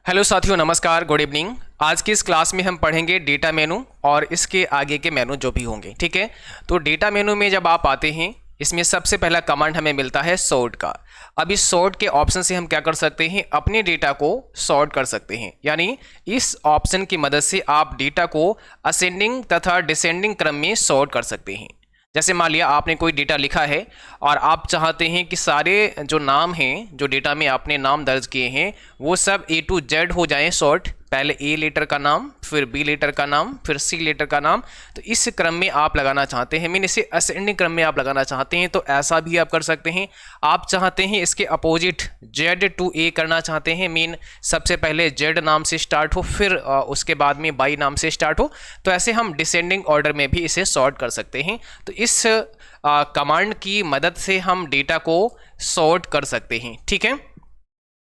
Hello साथियों, नमस्कार, good evening. आज की इस क्लास में हम पढ़ेंगे डेटा मेनू और इसके आगे के मेनू जो भी होंगे। ठीक है, तो डेटा मेनू में जब आप आते हैं, इसमें सबसे पहला कमांड हमें मिलता है सॉर्ट का। अब इस सॉर्ट के ऑप्शन से हम क्या कर सकते हैं, अपने डेटा को सॉर्ट कर सकते हैं। यानी इस ऑप्शन की मदद से आप डेटा को असेंडिंग तथा डिसेंडिंग क्रम में सॉर्ट कर सकते हैं। जैसे मान लिया आपने कोई डेटा लिखा है और आप चाहते हैं कि सारे जो नाम हैं, जो डेटा में आपने नाम दर्ज किए हैं, वो सब A to Z हो जाएं सॉर्ट। पहले A लेटर का नाम, फिर B लेटर का नाम, फिर C लेटर का नाम। तो इस क्रम में आप लगाना चाहते हैं, मीन इसे असेंडिंग क्रम में आप लगाना चाहते हैं, तो ऐसा भी आप कर सकते हैं। आप चाहते हैं इसके अपोजिट Z to A करना चाहते हैं, मीन सबसे पहले Z नाम से स्टार्ट हो, फिर उसके बाद में Y नाम से स्टार्ट हो, तो ऐसे हम डिसेंडिंग ऑर्डर में भी इसे सॉर्ट कर सकते हैं। तो इस कमांड की मदद से हम डेटा को सॉर्ट कर सकते हैं। ठीक है,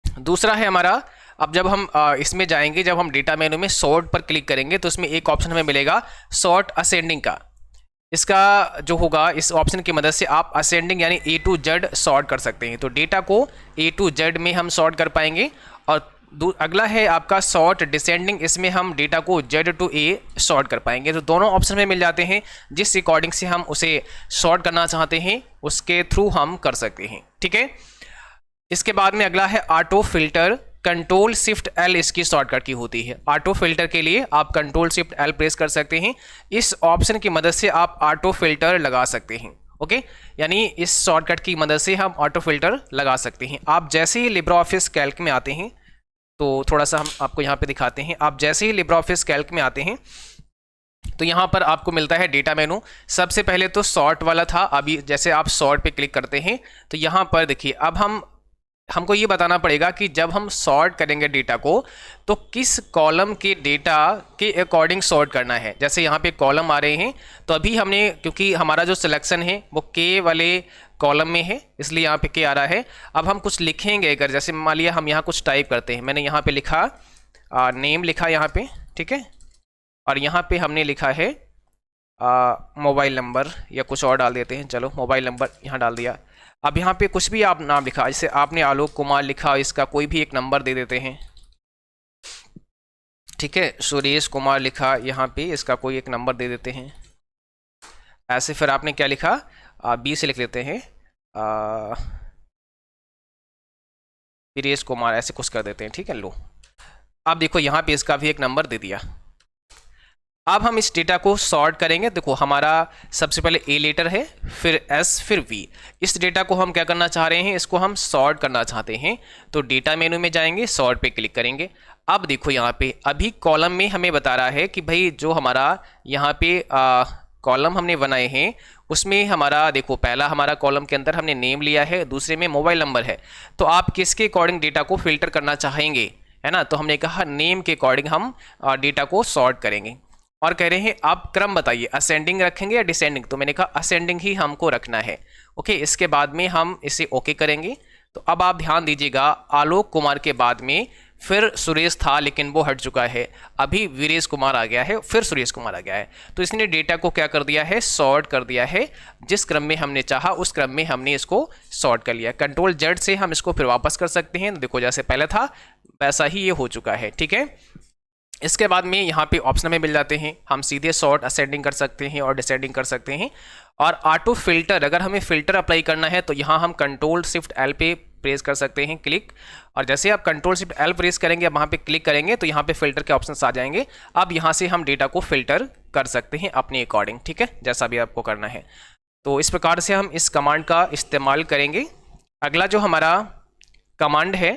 दूसरा है हमारा, अब जब हम इसमें जाएंगे, जब हम डेटा मेनू में सॉर्ट पर क्लिक करेंगे तो इसमें एक ऑप्शन हमें मिलेगा सॉर्ट असेंडिंग का। इसका जो होगा, इस ऑप्शन की मदद से आप असेंडिंग यानी A to Z सॉर्ट कर सकते हैं। तो डेटा को A to Z में हम सॉर्ट कर पाएंगे। और अगला है आपका सॉर्ट डिसेंडिंग, इसमें हम डेटा को Z to A सॉर्ट कर पाएंगे। तो दोनों ऑप्शन में मिल जाते हैं, जिस अकॉर्डिंग से हम उसे सॉर्ट करना चाहते हैं उसके थ्रू हम कर सकते हैं। ठीक है, इसके बाद में अगला है auto filter. Control shift L इसकी शॉर्टकट की होती है। ऑटो फिल्टर के लिए आप कंट्रोल शिफ्ट L प्रेस कर सकते हैं। इस ऑप्शन की मदद से आप ऑटो फिल्टर लगा सकते हैं। ओके, यानी इस शॉर्टकट की मदद से हम ऑटो फिल्टर लगा सकते हैं। आप जैसे ही लिब्रे ऑफिस कैल्क में आते हैं, तो थोड़ा सा हम आपको यहाँ पे दिखाते हैं। आप जैसे ही लिब्रे ऑफिस कैल्क में आते हैं तो यहाँ पर आपको मिलता है डेटा मेनू। सबसे पहले तो सॉर्ट वाला था, अभी जैसे आप सॉर्ट पे क्लिक करते हैं तो यहाँ पर देखिए, अब हमको ये बताना पड़ेगा कि जब हम सॉर्ट करेंगे डेटा को तो किस कॉलम के डेटा के अकॉर्डिंग सॉर्ट करना है। जैसे यहाँ पे कॉलम आ रहे हैं, तो अभी हमने, क्योंकि हमारा जो सिलेक्शन है वो के वाले कॉलम में है, इसलिए यहाँ पे के आ रहा है। अब हम कुछ लिखेंगे, अगर जैसे मान लिया हम यहाँ कुछ टाइप करते हैं, मैंने यहाँ पे लिखा नेम लिखा यहाँ पे, ठीक है, और यहाँ पे हमने लिखा है मोबाइल नंबर, या कुछ और डाल देते हैं, चलो मोबाइल नंबर यहाँ डाल दिया। अब यहाँ पे कुछ भी आप नाम लिखा, जैसे आपने आलोक कुमार लिखा, इसका कोई भी एक नंबर दे देते हैं। ठीक है, सुरेश कुमार लिखा, यहाँ पे इसका कोई एक नंबर दे देते हैं। ऐसे फिर आपने क्या लिखा, B से लिख लेते हैं वीरेश कुमार, ऐसे कुछ कर देते हैं। ठीक है, लो अब देखो यहाँ पे इसका भी एक नंबर दे दिया। अब हम इस डेटा को सॉर्ट करेंगे। देखो हमारा सबसे पहले A लेटर है, फिर S, फिर V। इस डेटा को हम क्या करना चाह रहे हैं, इसको हम सॉर्ट करना चाहते हैं। तो डेटा मेनू में जाएंगे, सॉर्ट पे क्लिक करेंगे। अब देखो यहाँ पे अभी कॉलम में हमें बता रहा है कि भाई जो हमारा यहाँ पे कॉलम हमने बनाए हैं उसमें हमारा, देखो पहला हमारा कॉलम के अंदर हमने नेम लिया है, दूसरे में मोबाइल नंबर है। तो आप किसके अकॉर्डिंग डेटा को फिल्टर करना चाहेंगे, है ना। तो हमने कहा नेम के अकॉर्डिंग हम डेटा को सॉर्ट करेंगे। और कह रहे हैं आप क्रम बताइए, असेंडिंग रखेंगे या डिसेंडिंग। तो मैंने कहा असेंडिंग ही हमको रखना है। ओके, इसके बाद में हम इसे ओके करेंगे। तो अब आप ध्यान दीजिएगा, आलोक कुमार के बाद में फिर सुरेश था, लेकिन वो हट चुका है। अभी वीरेश कुमार आ गया है, फिर सुरेश कुमार आ गया है। तो इसने डेटा को क्या कर दिया है, सॉर्ट कर दिया है। जिस क्रम में हमने चाहा उस क्रम में हमने इसको सॉर्ट कर लिया। कंट्रोल Z से हम इसको फिर वापस कर सकते हैं। देखो जैसे पहले था वैसा ही ये हो चुका है। ठीक है, इसके बाद में यहाँ पे ऑप्शन में मिल जाते हैं, हम सीधे सॉर्ट असेंडिंग कर सकते हैं और डिसेंडिंग कर सकते हैं। और ऑटो फिल्टर, अगर हमें फिल्टर अप्लाई करना है तो यहाँ हम कंट्रोल शिफ्ट L पे प्रेस कर सकते हैं, क्लिक। और जैसे आप कंट्रोल शिफ्ट L प्रेस करेंगे, अब वहाँ पे क्लिक करेंगे तो यहाँ पे फिल्टर के ऑप्शन आ जाएंगे। अब यहाँ से हम डेटा को फिल्टर कर सकते हैं अपने अकॉर्डिंग। ठीक है, जैसा भी आपको करना है। तो इस प्रकार से हम इस कमांड का इस्तेमाल करेंगे। अगला जो हमारा कमांड है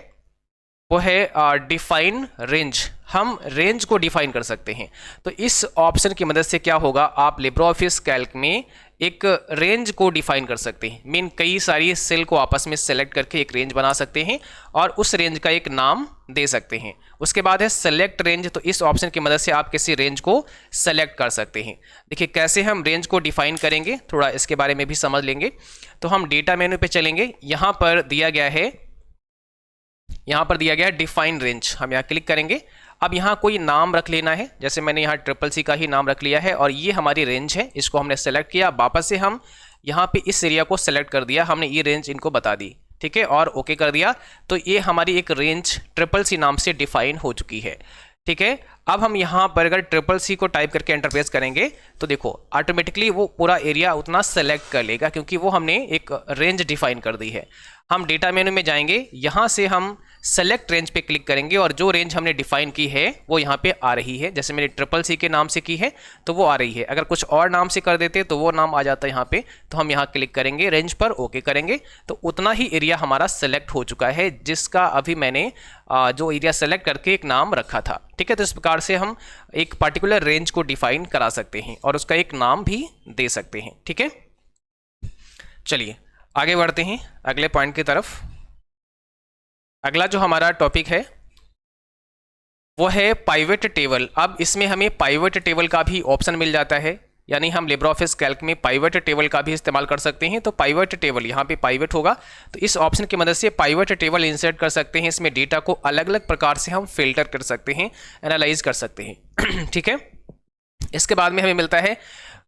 वो है डिफाइन रेंज। हम रेंज को डिफाइन कर सकते हैं। तो इस ऑप्शन की मदद से क्या होगा, आप लिब्रे ऑफिस कैल्क में एक रेंज को डिफाइन कर सकते हैं। मीन कई सारी सेल को आपस में सेलेक्ट करके एक रेंज बना सकते हैं और उस रेंज का एक नाम दे सकते हैं। उसके बाद है सेलेक्ट रेंज। तो इस ऑप्शन की मदद से आप किसी रेंज को सेलेक्ट कर सकते हैं। देखिए कैसे हम रेंज को डिफाइन करेंगे, थोड़ा इसके बारे में भी समझ लेंगे। तो हम डेटा मेनू पे चलेंगे, यहाँ पर दिया गया है, यहाँ पर दिया गया है डिफाइन रेंज। हम यहाँ क्लिक करेंगे। अब यहाँ कोई नाम रख लेना है, जैसे मैंने यहाँ CCC का ही नाम रख लिया है और ये हमारी रेंज है। इसको हमने सेलेक्ट किया, वापस से हम यहाँ पे इस एरिया को सेलेक्ट कर दिया, हमने ये रेंज इनको बता दी। ठीक है, और ओके कर दिया तो ये हमारी एक रेंज ट्रिपल सी नाम से डिफाइन हो चुकी है। ठीक है, अब हम यहाँ पर अगर ट्रिपल सी को टाइप करके एंटर प्रेस करेंगे तो देखो ऑटोमेटिकली वो पूरा एरिया उतना सेलेक्ट कर लेगा, क्योंकि वो हमने एक रेंज डिफाइन कर दी है। हम डेटा मेनू में जाएंगे, यहाँ से हम सेलेक्ट रेंज पे क्लिक करेंगे और जो रेंज हमने डिफाइन की है वो यहाँ पे आ रही है। जैसे मैंने ट्रिपल सी के नाम से की है तो वो आ रही है, अगर कुछ और नाम से कर देते तो वो नाम आ जाता है यहाँ पे। तो हम यहाँ क्लिक करेंगे, रेंज पर ओके करेंगे तो उतना ही एरिया हमारा सेलेक्ट हो चुका है जिसका अभी मैंने जो एरिया सेलेक्ट करके एक नाम रखा था। ठीक है, तो इस प्रकार से हम एक पर्टिकुलर रेंज को डिफाइन करा सकते हैं और उसका एक नाम भी दे सकते हैं। ठीक है, चलिए आगे बढ़ते हैं अगले पॉइंट की तरफ। अगला जो हमारा टॉपिक है वो है पाइवट टेबल। अब इसमें हमें पाइवट टेबल का भी ऑप्शन मिल जाता है, यानी हम लिब्रियोफिस कैल्क में पाइवट टेबल का भी इस्तेमाल कर सकते हैं। तो पाइवट टेबल यहाँ पे पाइवट होगा तो इस ऑप्शन की मदद से पाइवट टेबल इंसर्ट कर सकते हैं। इसमें डेटा को अलग अलग प्रकार से हम फिल्टर कर सकते हैं, एनालाइज कर सकते हैं। ठीक है, इसके बाद में हमें मिलता है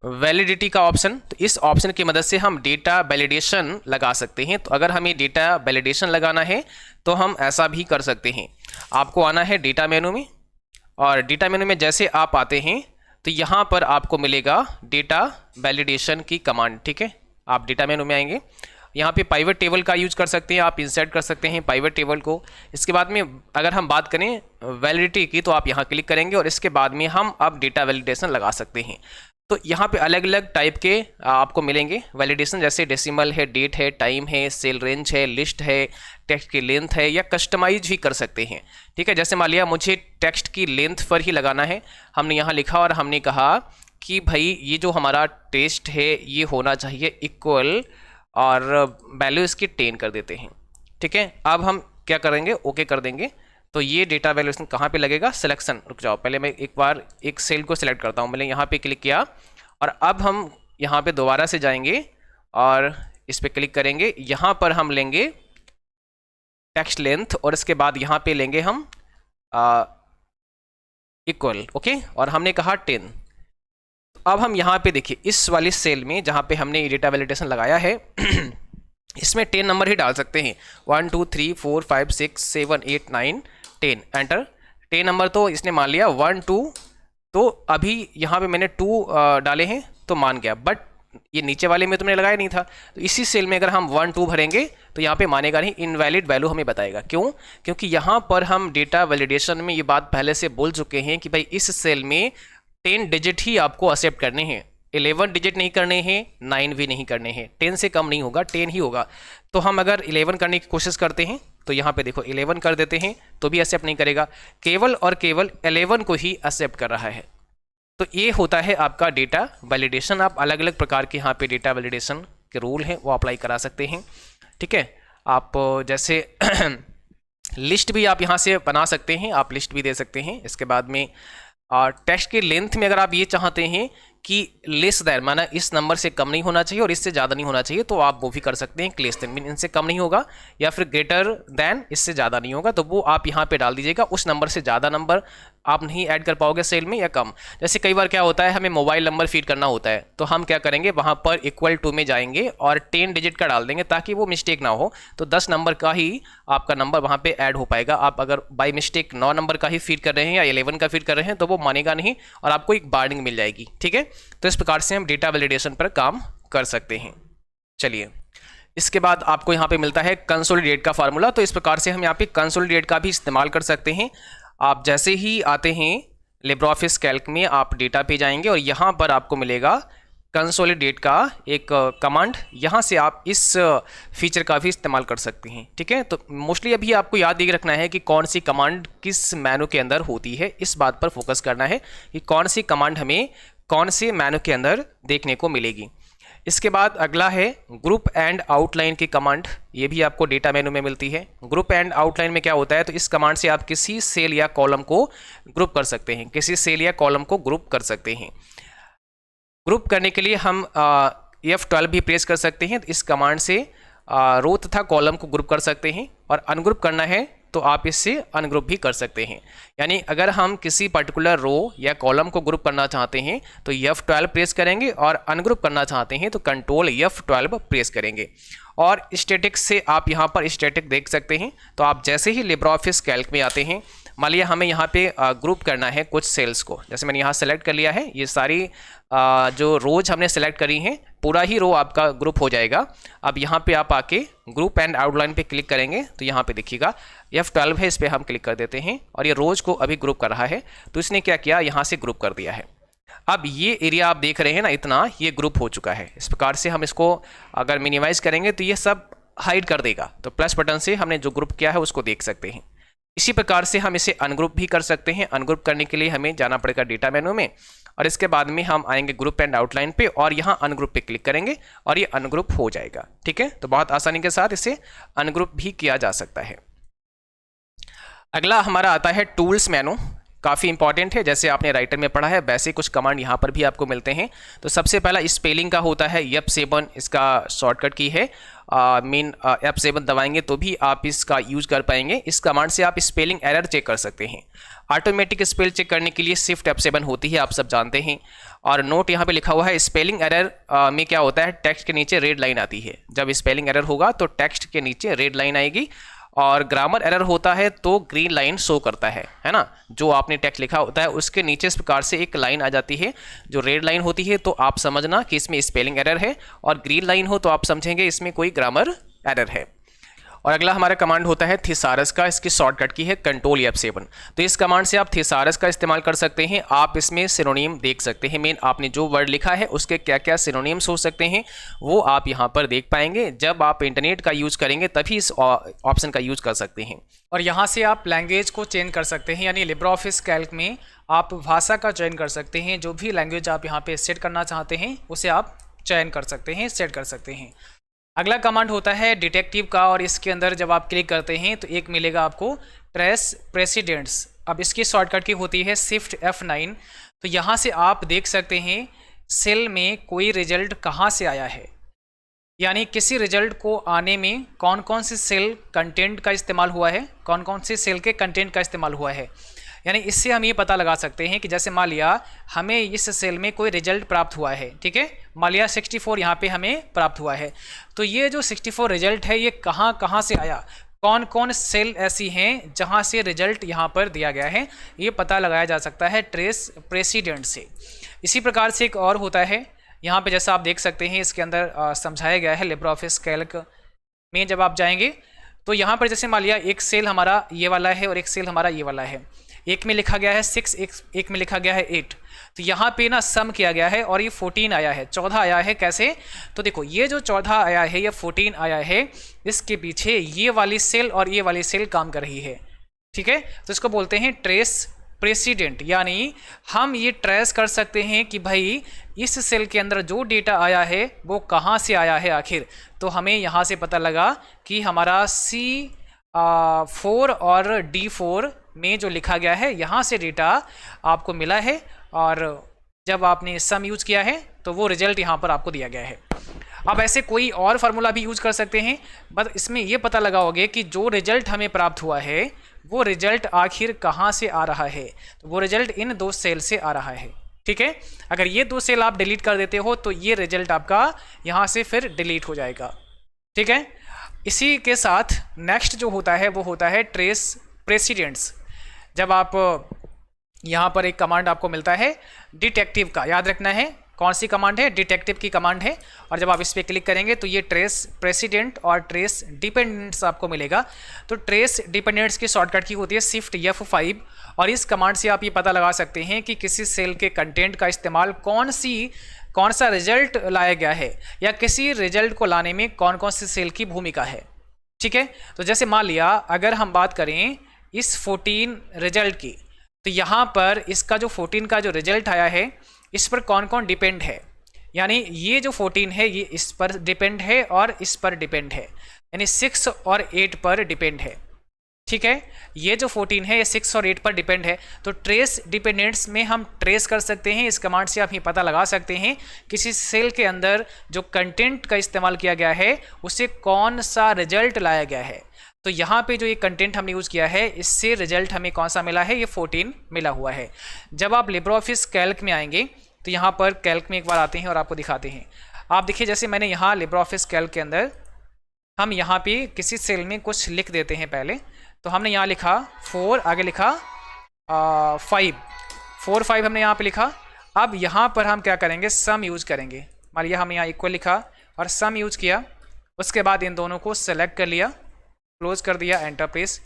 वैलिडिटी का ऑप्शन। तो इस ऑप्शन की मदद से हम डेटा वैलिडेशन लगा सकते हैं। तो अगर हमें डेटा वैलिडेशन लगाना है तो हम ऐसा भी कर सकते हैं। आपको आना है डेटा मेनू में, और डेटा मेनू में जैसे आप आते हैं तो यहाँ पर आपको मिलेगा डेटा वैलिडेशन की कमांड। ठीक है, आप डेटा मेनू में आएंगे, यहाँ पे पाइवट टेबल का यूज कर सकते हैं, आप इंसर्ट कर सकते हैं पाइवट टेबल को। इसके बाद में अगर हम बात करें वैलिडिटी की तो आप यहाँ क्लिक करेंगे और इसके बाद में हम अब डेटा वैलिडेशन लगा सकते हैं। तो यहाँ पे अलग अलग टाइप के आपको मिलेंगे वैलिडेशन, जैसे डेसिमल है, डेट है, टाइम है, सेल रेंज है, लिस्ट है, टेक्स्ट की लेंथ है, या कस्टमाइज भी कर सकते हैं। ठीक है, जैसे मान लिया मुझे टेक्स्ट की लेंथ पर ही लगाना है, हमने यहाँ लिखा और हमने कहा कि भाई ये जो हमारा टेक्स्ट है ये होना चाहिए इक्वल, और वैल्यू इसकी 10 कर देते हैं। ठीक है, अब हम क्या करेंगे, ओके कर देंगे तो ये डेटा वैल्यूएशन कहाँ पे लगेगा, सिलेक्शन। रुक जाओ, पहले मैं एक बार एक सेल को सिलेक्ट करता हूँ। मैंने यहाँ पे क्लिक किया और अब हम यहाँ पे दोबारा से जाएंगे और इस पे क्लिक करेंगे। यहाँ पर हम लेंगे टेक्स्ट लेंथ और इसके बाद यहाँ पे लेंगे हम इक्वल, ओके, और हमने कहा 10। अब हम यहाँ पे देखिए इस वाली सेल में जहाँ पे हमने डेटा वैलिडेशन लगाया है इसमें 10 नंबर ही डाल सकते हैं, 1 2 3 4 5 6 7 8 9 10, एंटर। 10 नंबर तो इसने मान लिया, 1 2, तो अभी यहाँ पे मैंने 2 डाले हैं तो मान गया, बट ये नीचे वाले में तुमने लगाया नहीं था। तो इसी सेल में अगर हम 1 2 भरेंगे तो यहाँ पे मानेगा नहीं, इनवैलिड वैल्यू हमें बताएगा। क्यों? क्योंकि यहाँ पर हम डेटा वैलिडेशन में ये बात पहले से बोल चुके हैं कि भाई इस सेल में 10 डिजिट ही आपको एक्सेप्ट करने हैं, 11 डिजिट नहीं करने हैं, 9 भी नहीं करने हैं, 10 से कम नहीं होगा, 10 ही होगा। तो हम अगर 11 करने की कोशिश करते हैं तो यहाँ पे देखो 11 कर देते हैं तो भी एक्सेप्ट नहीं करेगा, केवल और केवल 11 को ही एक्सेप्ट कर रहा है। तो ये होता है आपका डेटा वैलिडेशन। आप अलग अलग प्रकार के यहाँ पे डेटा वैलिडेशन के रूल हैं वो अप्लाई करा सकते हैं। ठीक है, आप जैसे लिस्ट भी आप यहाँ से बना सकते हैं, आप लिस्ट भी दे सकते हैं। इसके बाद में टेक्स्ट की लेंथ में अगर आप ये चाहते हैं कि लेस दैन, माना इस नंबर से कम नहीं होना चाहिए और इससे ज़्यादा नहीं होना चाहिए, तो आप वो भी कर सकते हैं। लेस दैन मीन इनसे कम नहीं होगा, या फिर ग्रेटर दैन इससे ज़्यादा नहीं होगा, तो वो आप यहाँ पे डाल दीजिएगा। उस नंबर से ज़्यादा नंबर आप नहीं ऐड कर पाओगे सेल में, या कम। जैसे कई बार क्या होता है, हमें मोबाइल नंबर फीड करना होता है तो हम क्या करेंगे, वहाँ पर इक्वल टू में जाएंगे और 10 डिजिट का डाल देंगे ताकि वो मिस्टेक ना हो। तो 10 नंबर का ही आपका नंबर वहाँ पे ऐड हो पाएगा। आप अगर बाई मिस्टेक 9 नंबर का ही फीड कर रहे हैं या 11 का फीड कर रहे हैं तो वो मानेगा नहीं और आपको एक वार्निंग मिल जाएगी। ठीक है, तो इस प्रकार से हम डेटा वैलिडेशन पर काम कर सकते हैं। चलिए, इसके बाद आपको यहाँ पे मिलता है कंसोलिडेट का फार्मूला। तो इस प्रकार से हम यहाँ पे कंसोलिडेट का भी इस्तेमाल कर सकते हैं। आप जैसे ही आते हैं लिब्रियोफिस कैल्क में, आप डेटा पे जाएंगे और यहाँ पर आपको मिलेगा कंसोलिडेट का एक कमांड। यहाँ से आप इस फीचर का भी इस्तेमाल कर सकते हैं। ठीक है, तो मोस्टली अभी आपको याद ये रखना है कि कौन सी कमांड किस मेनू के अंदर होती है, इस बात पर फोकस करना है कि कौन सी कमांड हमें कौन से मेनू के अंदर देखने को मिलेगी। इसके बाद अगला है ग्रुप एंड आउटलाइन की कमांड। ये भी आपको डेटा मेनू में मिलती है। ग्रुप एंड आउटलाइन में क्या होता है, तो इस कमांड से आप किसी सेल या कॉलम को ग्रुप कर सकते हैं, किसी सेल या कॉलम को ग्रुप कर सकते हैं। ग्रुप करने के लिए हम F12 भी प्रेस कर सकते हैं। तो इस कमांड से रो तथा कॉलम को ग्रुप कर सकते हैं, और अनग्रुप करना है तो आप इससे अनग्रुप भी कर सकते हैं। यानी अगर हम किसी पर्टिकुलर रो या कॉलम को ग्रुप करना चाहते हैं तो F12 प्रेस करेंगे और अनग्रुप करना चाहते हैं तो कंट्रोल F12 प्रेस करेंगे। और स्टैटिक से आप यहाँ पर स्टैटिक देख सकते हैं। तो आप जैसे ही लिब्रियोफिस कैल्क में आते हैं, मान लिया हमें यहाँ पे ग्रुप करना है कुछ सेल्स को, जैसे मैंने यहाँ सेलेक्ट कर लिया है, ये सारी जो रोज हमने सेलेक्ट करी हैं पूरा ही रो आपका ग्रुप हो जाएगा। अब यहाँ पे आप आके ग्रुप एंड आउटलाइन पे क्लिक करेंगे तो यहाँ पे देखिएगा F12 है, इस पर हम क्लिक कर देते हैं और ये रोज को अभी ग्रुप कर रहा है। तो इसने क्या किया, यहाँ से ग्रुप कर दिया है। अब ये एरिया आप देख रहे हैं ना, इतना ये ग्रुप हो चुका है। इस प्रकार से हम इसको अगर मिनिमाइज करेंगे तो ये सब हाइड कर देगा। तो प्लस बटन से हमने जो ग्रुप किया है उसको देख सकते हैं। इसी प्रकार से हम इसे अनग्रुप भी कर सकते हैं। अनग्रुप करने के लिए हमें जाना पड़ेगा डेटा मेनू में और इसके बाद में हम आएंगे ग्रुप एंड आउटलाइन पे और यहाँ अनग्रुप पे क्लिक करेंगे और ये अनग्रुप हो जाएगा। ठीक है, तो बहुत आसानी के साथ इसे अनग्रुप भी किया जा सकता है। अगला हमारा आता है टूल्स मेनू। काफ़ी इंपॉर्टेंट है, जैसे आपने राइटर में पढ़ा है वैसे कुछ कमांड यहाँ पर भी आपको मिलते हैं। तो सबसे पहला स्पेलिंग का होता है F7, इसका शॉर्टकट की है। F7 दबाएंगे तो भी आप इसका यूज कर पाएंगे। इस कमांड से आप स्पेलिंग एरर चेक कर सकते हैं। ऑटोमेटिक स्पेल चेक करने के लिए शिफ्ट F7 होती है, आप सब जानते हैं। और नोट यहाँ पे लिखा हुआ है स्पेलिंग एरर में क्या होता है, टेक्स्ट के नीचे रेड लाइन आती है। जब स्पेलिंग एरर होगा तो टेक्स्ट के नीचे रेड लाइन आएगी और ग्रामर एरर होता है तो ग्रीन लाइन शो करता है ना। जो आपने टेक्स्ट लिखा होता है उसके नीचे इस प्रकार से एक लाइन आ जाती है जो रेड लाइन होती है, तो आप समझना कि इसमें स्पेलिंग एरर है। और ग्रीन लाइन हो तो आप समझेंगे इसमें कोई ग्रामर एरर है। और अगला हमारा कमांड होता है थिसारस का, इसकी शॉर्टकट की है कंट्रोल F7। तो इस कमांड से आप थिसारस का इस्तेमाल कर सकते हैं। आप इसमें सिनोनिम देख सकते हैं, मेन आपने जो वर्ड लिखा है उसके क्या क्या सिनोनिम्स हो सकते हैं वो आप यहाँ पर देख पाएंगे। जब आप इंटरनेट का यूज़ करेंगे तभी इस ऑप्शन का यूज़ कर सकते हैं। और यहाँ से आप लैंग्वेज को चेंज कर सकते हैं, यानी लिब्रियोफिस कैल्क में आप भाषा का चयन कर सकते हैं। जो भी लैंग्वेज आप यहाँ पे सेट करना चाहते हैं उसे आप चयन कर सकते हैं, सेट कर सकते हैं। अगला कमांड होता है डिटेक्टिव का और इसके अंदर जब आप क्लिक करते हैं तो एक मिलेगा आपको ट्रेस प्रेसिडेंट्स। अब इसकी शॉर्टकट की होती है शिफ्ट F9। तो यहाँ से आप देख सकते हैं सेल में कोई रिजल्ट कहाँ से आया है, यानी किसी रिजल्ट को आने में कौन कौन से सेल कंटेंट का इस्तेमाल हुआ है, कौन कौन से सेल के कंटेंट का इस्तेमाल हुआ है। यानी इससे हम ये पता लगा सकते हैं कि जैसे मान लिया हमें इस सेल में कोई रिजल्ट प्राप्त हुआ है, ठीक है, मान लिया 64 यहाँ पे हमें प्राप्त हुआ है। तो ये जो 64 रिजल्ट है ये कहाँ कहाँ से आया, कौन कौन सेल ऐसी हैं जहाँ से रिजल्ट यहाँ पर दिया गया है, ये पता लगाया जा सकता है ट्रेस प्रेसिडेंट से। इसी प्रकार से एक और होता है यहाँ पे, जैसा आप देख सकते हैं इसके अंदर समझाया गया है लिब्रियोफिस कैल्क में। जब आप जाएंगे तो यहाँ पर जैसे मान लिया एक सेल हमारा ये वाला है और एक सेल हमारा ये वाला है। एक में लिखा गया है 6, एक में लिखा गया है 8। तो यहाँ पे ना सम किया गया है और ये 14 आया है, 14 आया है। कैसे, तो देखो ये जो 14 आया है या 14 आया है, इसके पीछे ये वाली सेल और ये वाली सेल काम कर रही है, ठीक है। तो इसको बोलते हैं ट्रेस प्रेसिडेंट। यानी हम ये ट्रेस कर सकते हैं कि भाई इस सेल के अंदर जो डेटा आया है वो कहाँ से आया है आखिर। तो हमें यहाँ से पता लगा कि हमारा C4 और D4 में जो लिखा गया है यहाँ से डेटा आपको मिला है और जब आपने सम यूज किया है तो वो रिजल्ट यहाँ पर आपको दिया गया है। अब ऐसे कोई और फार्मूला भी यूज कर सकते हैं, बस इसमें ये पता लगाओगे कि जो रिजल्ट हमें प्राप्त हुआ है वो रिजल्ट आखिर कहाँ से आ रहा है। तो वो रिजल्ट इन 2 सेल से आ रहा है, ठीक है। अगर ये 2 सेल आप डिलीट कर देते हो तो ये रिजल्ट आपका यहाँ से फिर डिलीट हो जाएगा, ठीक है। इसी के साथ नेक्स्ट जो होता है वो होता है ट्रेस प्रेसिडेंट्स। जब आप यहाँ पर एक कमांड आपको मिलता है डिटेक्टिव का, याद रखना है कौन सी कमांड है, डिटेक्टिव की कमांड है। और जब आप इस पर क्लिक करेंगे तो ये ट्रेस प्रेसिडेंट और ट्रेस डिपेंडेंट्स आपको मिलेगा। तो ट्रेस डिपेंडेंट्स की शॉर्टकट की होती है शिफ्ट F5 और इस कमांड से आप ये पता लगा सकते हैं कि किसी सेल के कंटेंट का इस्तेमाल कौन सा रिजल्ट लाया गया है या किसी रिजल्ट को लाने में कौन कौन सी सेल की भूमिका है, ठीक है। तो जैसे मान लिया अगर हम बात करें इस 14 रिजल्ट की, तो यहाँ पर इसका जो 14 का जो रिजल्ट आया है इस पर कौन कौन डिपेंड है, यानी ये जो 14 है ये इस पर डिपेंड है और इस पर डिपेंड है, यानी 6 और 8 पर डिपेंड है, ठीक है। ये जो 14 है ये 6 और 8 पर डिपेंड है। तो ट्रेस डिपेंडेंट्स में हम ट्रेस कर सकते हैं। इस कमांड से आप ये पता लगा सकते हैं किसी सेल के अंदर जो कंटेंट का इस्तेमाल किया गया है उसे कौन सा रिजल्ट लाया गया है। तो यहाँ पे जो ये कंटेंट हमने यूज़ किया है, इससे रिजल्ट हमें कौन सा मिला है, ये 14 मिला हुआ है। जब आप लिब्रे ऑफिस कैल्क में आएंगे तो यहाँ पर कैल्क में एक बार आते हैं और आपको दिखाते हैं। आप देखिए, जैसे मैंने यहाँ लिब्रे ऑफिस कैल्क के अंदर हम यहाँ पे किसी सेल में कुछ लिख देते हैं पहले। तो हमने यहाँ लिखा 4, आगे लिखा 5, 4 5 हमने यहाँ पे लिखा। अब यहाँ पर हम क्या करेंगे, सम यूज करेंगे। मान लिया हम यहाँ इक्वल लिखा और सम यूज किया, उसके बाद इन दोनों को सेलेक्ट कर लिया, क्लोज कर दिया, एंटर प्रेस।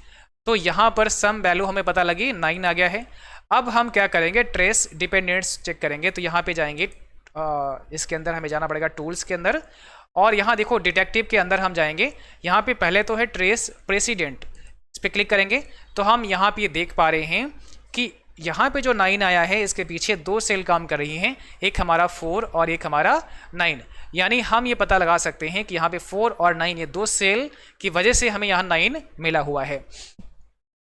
तो यहाँ पर सम वैल्यू हमें पता लगी 9 आ गया है। अब हम क्या करेंगे, ट्रेस डिपेंडेंट्स चेक करेंगे। तो यहाँ पे जाएंगे, इसके अंदर हमें जाना पड़ेगा टूल्स के अंदर, और यहाँ देखो डिटेक्टिव के अंदर हम जाएंगे। यहाँ पे पहले तो है ट्रेस प्रेसिडेंट, इस पर क्लिक करेंगे तो हम यहाँ पे देख पा रहे हैं कि यहाँ पे जो 9 आया है, इसके पीछे 2 सेल काम कर रही हैं, एक हमारा 4 और एक हमारा 9। यानी हम ये पता लगा सकते हैं कि यहाँ पे 4 और 9 ये 2 सेल की वजह से हमें यहाँ 9 मिला हुआ है।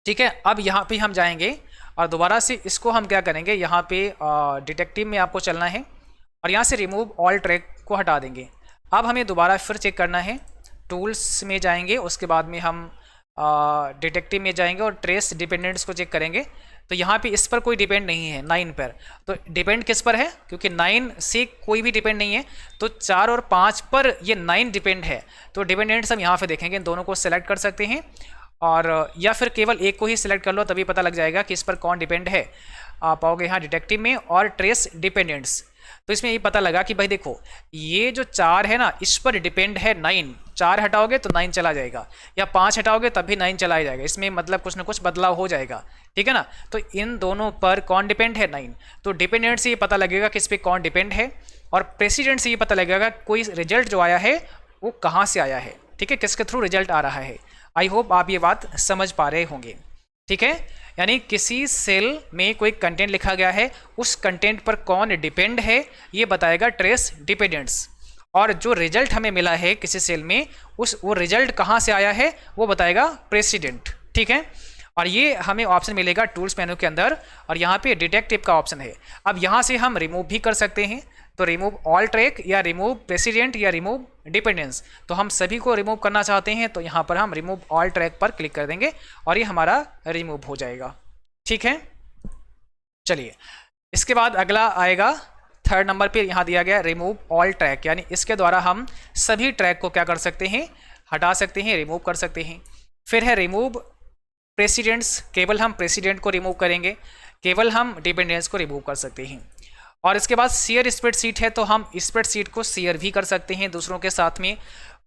ठीक है, अब यहाँ पे हम जाएंगे और दोबारा से इसको हम क्या करेंगे, यहाँ पे डिटेक्टिव में आपको चलना है और यहाँ से रिमूव ऑल ट्रैक को हटा देंगे। अब हमें दोबारा फिर चेक करना है, टूल्स में जाएंगे, उसके बाद में हम डिटेक्टिव में जाएंगे और ट्रेस डिपेंडेंट्स को चेक करेंगे। तो यहाँ पे इस पर कोई डिपेंड नहीं है 9 पर, तो डिपेंड किस पर है, क्योंकि 9 से कोई भी डिपेंड नहीं है, तो 4 और 5 पर ये 9 डिपेंड है। तो डिपेंडेंट्स हम यहाँ पे देखेंगे, इन दोनों को सेलेक्ट कर सकते हैं और या फिर केवल एक को ही सिलेक्ट कर लो, तभी पता लग जाएगा कि इस पर कौन डिपेंड है। आप आओगे यहाँ डिटेक्टिव में और ट्रेस डिपेंडेंट्स, तो इसमें ये पता लगा कि भाई देखो ये जो 4 है ना, इस पर डिपेंड है 9। 4 हटाओगे तो 9 चला जाएगा, या 5 हटाओगे तब भी 9 चला जाएगा, इसमें मतलब कुछ ना कुछ बदलाव हो जाएगा। ठीक है ना, तो इन दोनों पर कौन डिपेंड है, 9। तो डिपेंडेंट से ये पता लगेगा कि इस पर कौन डिपेंड है, और प्रेसिडेंट से ये पता लगेगा कोई रिजल्ट जो आया है वो कहाँ से आया है। ठीक है, किसके थ्रू रिजल्ट आ रहा है। आई होप आप ये बात समझ पा रहे होंगे। ठीक है, यानी किसी सेल में कोई कंटेंट लिखा गया है, उस कंटेंट पर कौन डिपेंड है ये बताएगा ट्रेस डिपेंडेंट्स, और जो रिजल्ट हमें मिला है किसी सेल में वो रिजल्ट कहाँ से आया है वो बताएगा प्रेसिडेंट। ठीक है, और ये हमें ऑप्शन मिलेगा टूल्स मेनू के अंदर, और यहाँ पे डिटेक्टिव का ऑप्शन है। अब यहाँ से हम रिमूव भी कर सकते हैं, तो रिमूव ऑल ट्रैक या रिमूव प्रेसिडेंट या रिमूव डिपेंडेंस, तो हम सभी को रिमूव करना चाहते हैं, तो यहाँ पर हम रिमूव ऑल ट्रैक पर क्लिक कर देंगे और ये हमारा रिमूव हो जाएगा। ठीक है, चलिए इसके बाद अगला आएगा 3rd नंबर पे, यहाँ दिया गया रिमूव ऑल ट्रैक, यानी इसके द्वारा हम सभी ट्रैक को क्या कर सकते हैं, हटा सकते हैं, रिमूव कर सकते हैं। फिर है रिमूव प्रेसिडेंट्स, केवल हम प्रेसिडेंट को रिमूव करेंगे, केवल हम डिपेंडेंस को रिमूव कर सकते हैं। और इसके बाद शेयर स्प्रेडशीट है, तो हम स्प्रेडशीट को शेयर भी कर सकते हैं दूसरों के साथ में,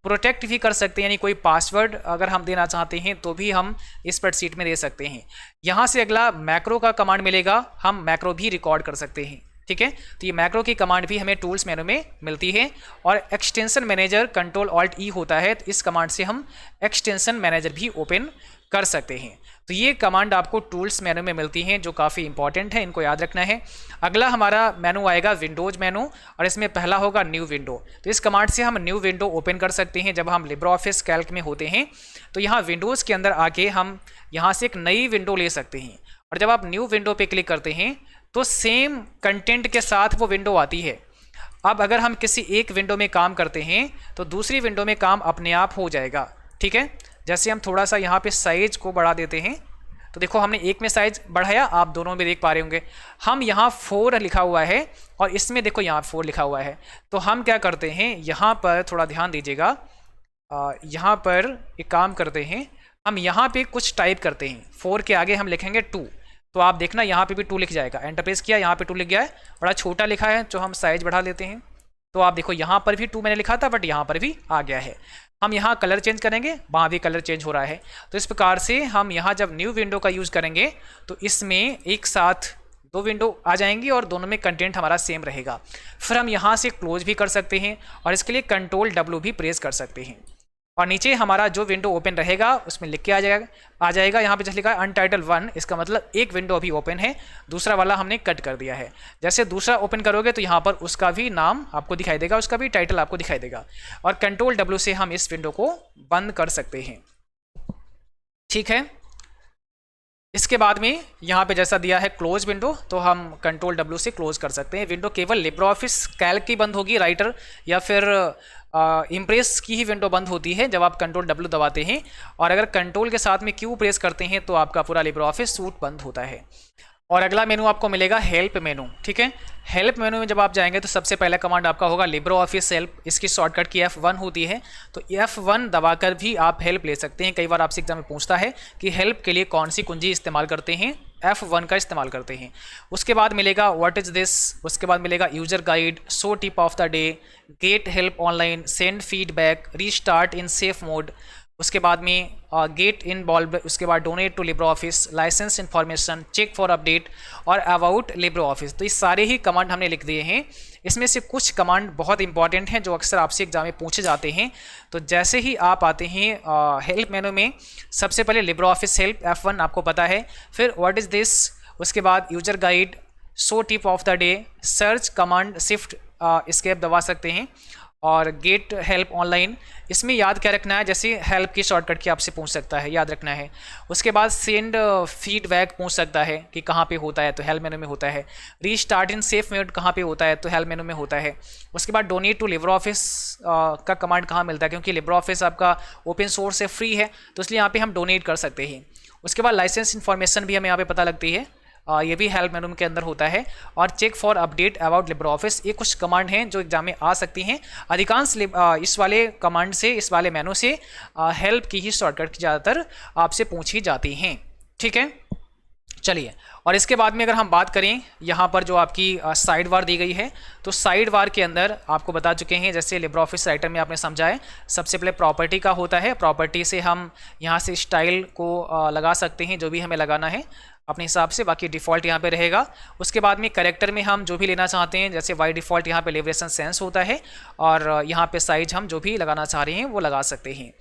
प्रोटेक्ट भी कर सकते हैं, यानी कोई पासवर्ड अगर हम देना चाहते हैं तो भी हम स्प्रेडशीट में दे सकते हैं। यहाँ से अगला मैक्रो का कमांड मिलेगा, हम मैक्रो भी रिकॉर्ड कर सकते हैं। ठीक है, तो ये मैक्रो की कमांड भी हमें टूल्स मेनू में मिलती है, और एक्सटेंशन मैनेजर कंट्रोल ऑल्ट ई होता है, तो इस कमांड से हम एक्सटेंशन मैनेजर भी ओपन कर सकते हैं। तो ये कमांड आपको टूल्स मेनू में मिलती हैं, जो काफ़ी इंपॉर्टेंट है, इनको याद रखना है। अगला हमारा मेनू आएगा विंडोज मेनू, और इसमें पहला होगा न्यू विंडो। तो इस कमांड से हम न्यू विंडो ओपन कर सकते हैं। जब हम लिब्रे ऑफिस कैल्क में होते हैं तो यहाँ विंडोज़ के अंदर आके हम यहाँ से एक नई विंडो ले सकते हैं, और जब आप न्यू विंडो पे क्लिक करते हैं तो सेम कंटेंट के साथ वो विंडो आती है। अब अगर हम किसी एक विंडो में काम करते हैं तो दूसरी विंडो में काम अपने आप हो जाएगा। ठीक है, जैसे हम थोड़ा सा यहाँ पे साइज को बढ़ा देते हैं, तो देखो हमने एक में साइज बढ़ाया, आप दोनों में देख पा रहे होंगे। हम यहाँ 4 लिखा हुआ है और इसमें देखो यहाँ 4 लिखा हुआ है, तो हम क्या करते हैं, यहाँ पर थोड़ा ध्यान दीजिएगा, यहाँ पर एक काम करते हैं, हम यहाँ पे कुछ टाइप करते हैं, 4 के आगे हम लिखेंगे 2, तो आप देखना यहाँ पे भी 2 लिख जाएगा। एंटर प्रेस किया, यहाँ पे 2 लिख गया है, बड़ा छोटा लिखा है, जो हम साइज बढ़ा लेते हैं, तो आप देखो यहाँ पर भी 2 मैंने लिखा था, बट यहाँ पर भी आ गया है। हम यहाँ कलर चेंज करेंगे, वहाँ भी कलर चेंज हो रहा है। तो इस प्रकार से हम यहाँ जब न्यू विंडो का यूज़ करेंगे तो इसमें एक साथ 2 विंडो आ जाएंगी और दोनों में कंटेंट हमारा सेम रहेगा। फिर हम यहाँ से क्लोज भी कर सकते हैं, और इसके लिए कंट्रोल W भी प्रेस कर सकते हैं, और नीचे हमारा जो विंडो ओपन रहेगा उसमें लिख के आ जाएगा यहाँ पे जैसे लिखा है अनटाइटल 1, इसका मतलब एक विंडो अभी ओपन है, दूसरा वाला हमने कट कर दिया है। जैसे दूसरा ओपन करोगे तो यहाँ पर उसका भी नाम आपको दिखाई देगा, उसका भी टाइटल आपको दिखाई देगा, और कंट्रोल W से हम इस विंडो को बंद कर सकते हैं। ठीक है, इसके बाद में यहाँ पे जैसा दिया है क्लोज विंडो, तो हम कंट्रोल W से क्लोज कर सकते हैं। विंडो केवल लिब्रे ऑफिस कैल्क की बंद होगी, राइटर या फिर इम्प्रेस की ही विंडो बंद होती है जब आप कंट्रोल W दबाते हैं, और अगर कंट्रोल के साथ में Q प्रेस करते हैं तो आपका पूरा लिब्रे ऑफिस सूट बंद होता है। और अगला मेनू आपको मिलेगा हेल्प मेनू, ठीक है। हेल्प मेनू में जब आप जाएंगे तो सबसे पहला कमांड आपका होगा लिब्रे ऑफिस हेल्प, इसकी शॉर्टकट की F1 होती है, तो F1 दबाकर भी आप हेल्प ले सकते हैं। कई बार आपसे एग्जाम में पूछता है कि हेल्प के लिए कौन सी कुंजी इस्तेमाल करते हैं, F1 का इस्तेमाल करते हैं। उसके बाद मिलेगा व्हाट इज़ दिस, उसके बाद मिलेगा user guide, show tip of the day, get help online, send feedback, restart in safe mode, उसके बाद में गेट इनवॉल्व, उसके बाद donate to Libre Office, licence information, check for update और अबाउट लिब्रे ऑफिस। तो ये सारे ही कमांड हमने लिख दिए हैं। इसमें से कुछ कमांड बहुत इंपॉर्टेंट हैं जो अक्सर आपसे एग्जाम में पूछे जाते हैं। तो जैसे ही आप आते हैं हेल्प मेनू में, सबसे पहले लिब्रे ऑफिस हेल्प F1 आपको पता है, फिर व्हाट इज़ दिस, उसके बाद user guide, show tip of the day, search command shift escape दबा सकते हैं, और गेट हेल्प ऑनलाइन। इसमें याद क्या रखना है, जैसे हेल्प की शॉर्टकट की आपसे पूछ सकता है, याद रखना है। उसके बाद सेंड फीडबैक पूछ सकता है कि कहाँ पे होता है, तो हेल्प मेनू में होता है। रीस्टार्ट इन सेफ मोड कहाँ पे होता है, तो हेल्प मेनू में होता है। उसके बाद डोनेट टू लिब्रे ऑफिस का कमांड कहाँ मिलता है, क्योंकि लिब्रे ऑफिस आपका ओपन सोर्स है, फ्री है, तो इसलिए यहाँ पे हम डोनेट कर सकते हैं। उसके बाद लाइसेंस इन्फॉर्मेशन भी हमें यहाँ पे पता लगती है, ये भी हेल्प मेनू के अंदर होता है। और check for update about Libre Office, ये कुछ कमांड हैं जो एग्जाम में आ सकती हैं। अधिकांश इस वाले कमांड से, इस वाले मेनू से हेल्प की ही शॉर्टकट ज़्यादातर आपसे पूछी जाती हैं, ठीक है। चलिए, और इसके बाद में अगर हम बात करें यहाँ पर जो आपकी साइड बार दी गई है, तो साइड बार के अंदर आपको बता चुके हैं, जैसे लिब्रे ऑफिस राइटर में आपने समझा है, सबसे पहले प्रॉपर्टी का होता है। प्रॉपर्टी से हम यहाँ से स्टाइल को लगा सकते हैं, जो भी हमें लगाना है अपने हिसाब से, बाकी डिफ़ॉल्ट यहाँ पे रहेगा। उसके बाद में कैरेक्टर में हम जो भी लेना चाहते हैं, जैसे बाय डिफ़ॉल्ट यहाँ पे लिबरेशन सेंस होता है, और यहाँ पे साइज हम जो भी लगाना चाह रहे हैं वो लगा सकते हैं।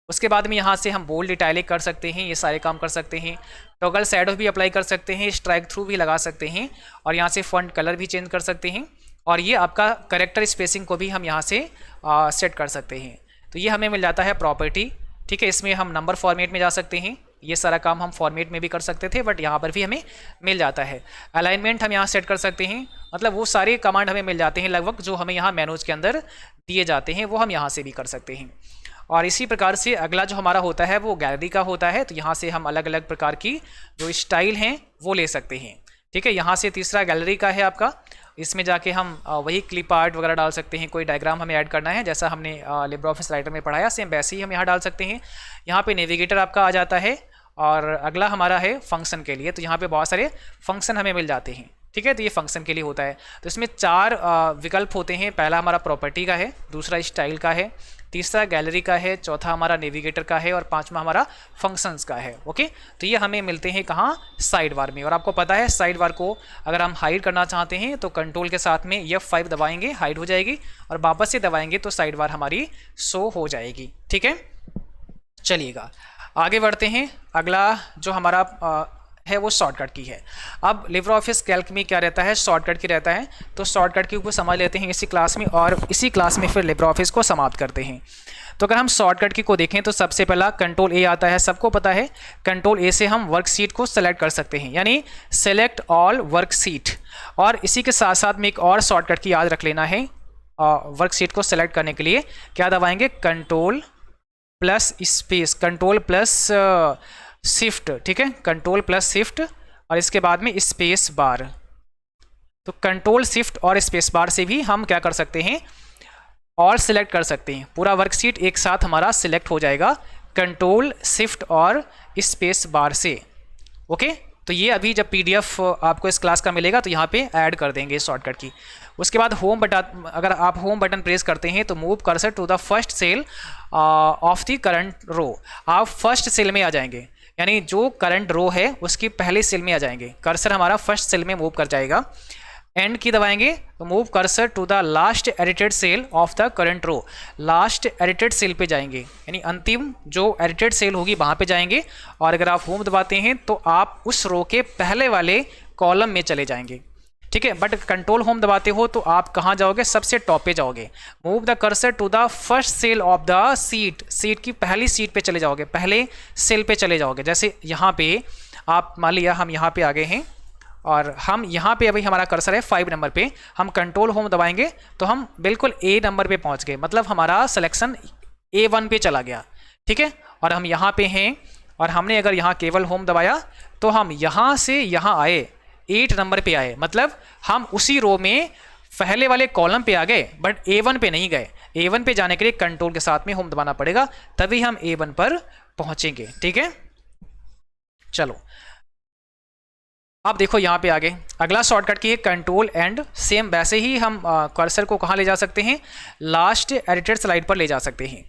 उसके बाद में यहाँ से हम बोल्ड इटैलिक कर सकते हैं, ये सारे काम कर सकते हैं। टॉगल शैडो भी अप्लाई कर सकते हैं, स्ट्राइक थ्रू भी लगा सकते हैं, और यहाँ से फॉन्ट कलर भी चेंज कर सकते हैं। और ये आपका कैरेक्टर स्पेसिंग को भी हम यहाँ से सेट कर सकते हैं। तो ये हमें मिल जाता है प्रॉपर्टी, ठीक है। इसमें हम नंबर फॉर्मेट में जा सकते हैं, ये सारा काम हम फॉर्मेट में भी कर सकते थे, बट यहाँ पर भी हमें मिल जाता है। अलाइनमेंट हम यहाँ सेट कर सकते हैं, मतलब वो सारे कमांड हमें मिल जाते हैं लगभग, जो हमें यहाँ मेनूज के अंदर दिए जाते हैं, वो हम यहाँ से भी कर सकते हैं। और इसी प्रकार से अगला जो हमारा होता है वो गैलरी का होता है, तो यहाँ से हम अलग अलग प्रकार की जो स्टाइल हैं वो ले सकते हैं, ठीक है। यहाँ से तीसरा गैलरी का है आपका, इसमें जाके हम वही क्लिप आर्ट वगैरह डाल सकते हैं, कोई डायग्राम हमें ऐड करना है, जैसा हमने लिब्रे ऑफिस राइटर में पढ़ाया, सेम वैसे ही हम यहाँ डाल सकते हैं। यहाँ पे नेविगेटर आपका आ जाता है, और अगला हमारा है फंक्शन के लिए, तो यहाँ पे बहुत सारे फंक्शन हमें मिल जाते हैं, ठीक है। तो ये फंक्शन के लिए होता है। तो इसमें 4 विकल्प होते हैं, पहला हमारा प्रॉपर्टी का है, दूसरा स्टाइल का है, तीसरा गैलरी का है, चौथा हमारा नेविगेटर का है, और पांचवा हमारा फंक्शंस का है, ओके। तो ये हमें मिलते हैं कहाँ, साइड बार में। और आपको पता है साइड बार को अगर हम हाइड करना चाहते हैं तो कंट्रोल के साथ में F5 दबाएंगे, हाइड हो जाएगी, और वापस से दबाएंगे तो साइड बार हमारी शो हो जाएगी, ठीक है। चलिएगा आगे बढ़ते हैं। अगला जो हमारा है वो शॉर्टकट की है। अब लिब्रे ऑफिस कैल्क में क्या रहता है, शॉर्टकट की रहता है, तो शॉर्टकट की ऊपर समझ लेते हैं इसी क्लास में, और इसी क्लास में फिर लिब्रे ऑफिस को समाप्त करते हैं। तो अगर हम शॉर्टकट की को देखें तो सबसे पहला कंट्रोल A आता है, सबको पता है। कंट्रोल A से हम वर्कशीट को सेलेक्ट कर सकते हैं, यानी सेलेक्ट ऑल वर्कशीट। और इसी के साथ साथ में एक और शॉर्टकट की याद रख लेना है, वर्कशीट को सेलेक्ट करने के लिए क्या दबाएंगे, control plus space, control plus shift, ठीक है, कंट्रोल प्लस शिफ्ट, और इसके बाद में स्पेस बार। तो कंट्रोल शिफ्ट और स्पेस बार से भी हम क्या कर सकते हैं, और सिलेक्ट कर सकते हैं, पूरा वर्कशीट एक साथ हमारा सिलेक्ट हो जाएगा कंट्रोल शिफ्ट और स्पेस बार से, ओके। तो ये अभी जब PDF आपको इस क्लास का मिलेगा तो यहाँ पे ऐड कर देंगे शॉर्टकट की। उसके बाद होम बटन, अगर आप होम बटन प्रेस करते हैं तो move cursor to the first cell of the current row, आप फर्स्ट सेल में आ जाएंगे, यानी जो करंट रो है उसकी पहले सेल में आ जाएंगे। कर्सर हमारा फर्स्ट सेल में मूव कर जाएगा। एंड की दबाएंगे तो move cursor to the last edited cell of the current row, last edited cell पे जाएंगे, यानी अंतिम जो एडिटेड सेल होगी वहाँ पे जाएंगे। और अगर आप होम दबाते हैं तो आप उस रो के पहले वाले कॉलम में चले जाएंगे, ठीक है। बट कंट्रोल होम दबाते हो तो आप कहाँ जाओगे, सबसे टॉप पे जाओगे। Move the cursor to the first cell of the sheet, sheet की पहली सीट पे चले जाओगे, पहले सेल पे चले जाओगे। जैसे यहाँ पे आप मान लिया हम यहाँ पे आ गए हैं और हम यहाँ पे अभी हमारा कर्सर है 5 नंबर पे, हम कंट्रोल होम दबाएंगे तो हम बिल्कुल ए नंबर पे पहुँच गए, मतलब हमारा सिलेक्शन A1 पे चला गया, ठीक है। और हम यहाँ पे हैं और हमने अगर यहाँ केवल होम दबाया तो हम यहाँ से यहाँ आए, 8 नंबर पे आए, मतलब हम उसी रो में पहले वाले कॉलम पे आ गए बट A1 पे नहीं गए। A1 पे जाने के लिए कंट्रोल के साथ में होम दबाना पड़ेगा, तभी हम A1 पर पहुंचेंगे, ठीक है। चलो अब देखो यहाँ पे आगे अगला शॉर्टकट की है कंट्रोल एंड, सेम वैसे ही हम कर्सर को कहाँ ले जा सकते हैं, लास्ट एडिटेड स्लाइड पर ले जा सकते हैं।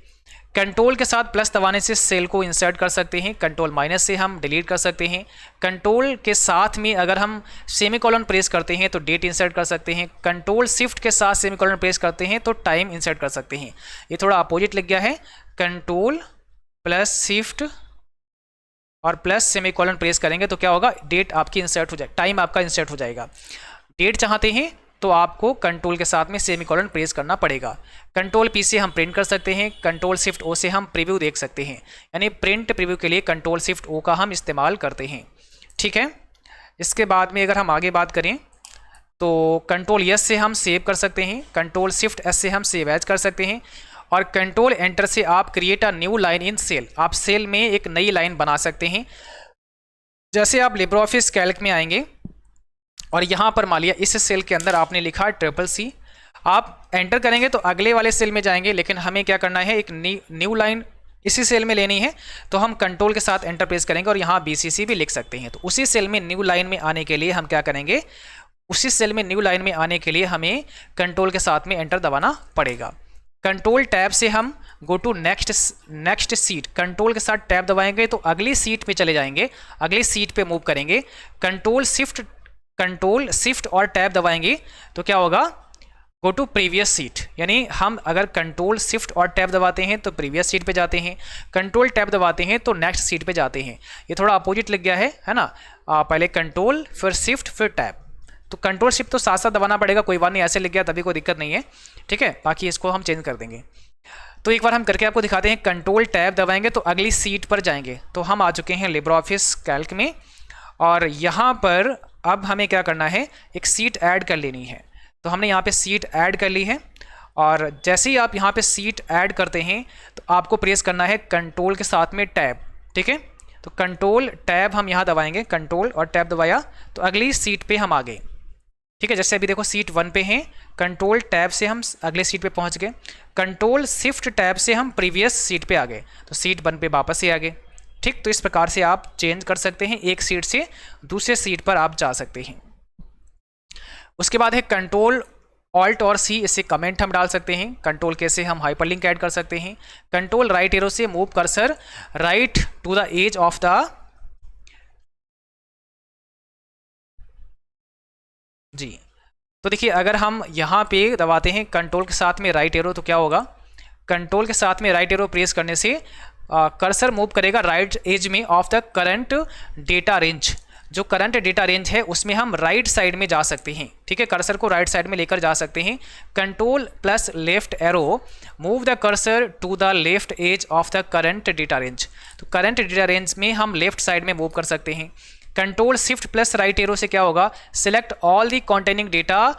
कंट्रोल के साथ प्लस दबाने से सेल को इंसर्ट कर सकते हैं, कंट्रोल माइनस से हम डिलीट कर सकते हैं, कंट्रोल के साथ में अगर हम सेमीकोलन प्रेस करते हैं तो डेट इंसर्ट कर सकते हैं, कंट्रोल शिफ्ट के साथ सेमीकोलन प्रेस करते हैं तो टाइम इंसर्ट कर सकते हैं। ये थोड़ा अपोजिट लिख गया है, कंट्रोल प्लस शिफ्ट और प्लस सेमीकोलन प्रेस करेंगे तो क्या होगा, डेट आपकी इंसर्ट हो जाएगा, टाइम आपका इंसर्ट हो जाएगा। डेट चाहते हैं तो आपको कंट्रोल के साथ में सेमीकोलन प्रेस करना पड़ेगा। कंट्रोल पी से हम प्रिंट कर सकते हैं, कंट्रोल शिफ्ट ओ से हम प्रीव्यू देख सकते हैं, यानी प्रिंट प्रीव्यू के लिए कंट्रोल शिफ्ट ओ का हम इस्तेमाल करते हैं, ठीक है। इसके बाद में अगर हम आगे बात करें तो कंट्रोल एस से हम सेव कर सकते हैं, कंट्रोल शिफ्ट एस से हम सेव एज कर सकते हैं, और कंट्रोल एंटर से आप create a new line in cell, आप सेल में एक नई लाइन बना सकते हैं। जैसे आप लिब्रे ऑफिस कैल्क में आएंगे और यहाँ पर मान लिया इस सेल के अंदर आपने लिखा CCC, आप एंटर करेंगे तो अगले वाले सेल में जाएंगे, लेकिन हमें क्या करना है, एक न्यू लाइन इसी सेल में लेनी है, तो हम कंट्रोल के साथ एंटर प्रेस करेंगे और यहाँ BCC भी लिख सकते हैं। तो उसी सेल में न्यू लाइन में आने के लिए हम क्या करेंगे, उसी सेल में न्यू लाइन में आने के लिए हमें कंट्रोल के साथ में एंटर दबाना पड़ेगा। कंट्रोल टैब से हम go to next sheet, control के साथ टैब दबाएंगे तो अगली सीट पे चले जाएंगे, अगली सीट पे मूव करेंगे। कंट्रोल शिफ्ट और टैब दबाएंगे तो क्या होगा, गो टू प्रीवियस सीट, यानी हम अगर कंट्रोल शिफ्ट और टैब दबाते हैं तो प्रीवियस सीट पे जाते हैं, कंट्रोल टैब दबाते हैं तो नेक्स्ट सीट पे जाते हैं। ये थोड़ा अपोजिट लग गया है ना, पहले कंट्रोल फिर शिफ्ट फिर टैब, तो कंट्रोल शिफ्ट तो साथ साथ दबाना पड़ेगा, कोई बात नहीं, ऐसे लिख गया तभी कोई दिक्कत नहीं है, ठीक है। बाकी इसको हम चेंज कर देंगे। तो एक बार हम करके आपको दिखाते हैं, कंट्रोल टैब दबाएंगे तो अगली सीट पर जाएंगे। तो हम आ चुके हैं लिब्रे ऑफिस कैल्क में और यहाँ पर अब हमें क्या करना है, एक सीट ऐड कर लेनी है। तो हमने यहाँ पे सीट ऐड कर ली है और जैसे ही आप यहाँ पे सीट ऐड करते हैं तो आपको प्रेस करना है कंट्रोल के साथ में टैब, ठीक है। तो कंट्रोल टैब हम यहाँ दबाएंगे, कंट्रोल और टैब दबाया तो अगली सीट पे हम आ गए, ठीक है। जैसे अभी देखो सीट 1 पे हैं, कंट्रोल टैब से हम अगले सीट पे पहुँच गए, कंट्रोल शिफ्ट टैब से हम प्रीवियस सीट पे आ गए, तो सीट 1 पे वापस से आ गए, ठीक। तो इस प्रकार से आप चेंज कर सकते हैं, एक सीट से दूसरे सीट पर आप जा सकते हैं। उसके बाद है कंट्रोल ऑल्ट और सी, इससे कमेंट हम डाल सकते हैं, कंट्रोल के से हम हाइपरलिंक ऐड कर सकते हैं, कंट्रोल राइट एरो से move cursor right to the edge of the, जी। तो देखिए अगर हम यहाँ पे दबाते हैं कंट्रोल के साथ में राइट एरो तो क्या होगा, कंट्रोल के साथ में राइट एरो प्रेस करने से कर्सर मूव करेगा राइट एज में of the current data range, जो करंट डेटा रेंज है उसमें हम राइट साइड में जा सकते हैं, ठीक है। कर्सर को राइट साइड में लेकर जा सकते हैं। Control plus left arrow move the cursor to the left edge of the current data range, तो करंट डेटा रेंज में हम लेफ्ट साइड में मूव कर सकते हैं। Control shift plus right arrow से क्या होगा, select all the containing data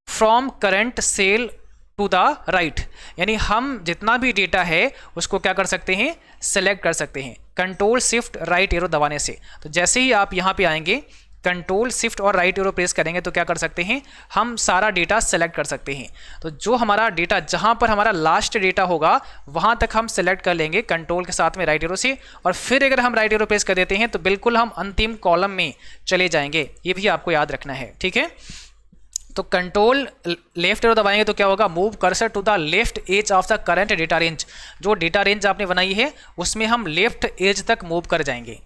from current cell to the right, यानी हम जितना भी डेटा है उसको क्या कर सकते हैं, सेलेक्ट कर सकते हैं कंट्रोल शिफ्ट राइट एरो दबाने से। तो जैसे ही आप यहाँ पे आएंगे कंट्रोल शिफ्ट और राइट एरो प्रेस करेंगे तो क्या कर सकते हैं, हम सारा डेटा सेलेक्ट कर सकते हैं। तो जो हमारा डेटा, जहाँ पर हमारा लास्ट डेटा होगा वहाँ तक हम सेलेक्ट कर लेंगे कंट्रोल के साथ में राइट एरो से, और फिर अगर हम राइट एरो प्रेस कर देते हैं तो बिल्कुल हम अंतिम कॉलम में चले जाएंगे, ये भी आपको याद रखना है, ठीक है। तो कंट्रोल लेफ्ट एरो दबाएंगे तो क्या होगा, move cursor to the left edge of the current data range, जो डेटा रेंज आपने बनाई है उसमें हम लेफ्ट एज तक मूव कर जाएंगे,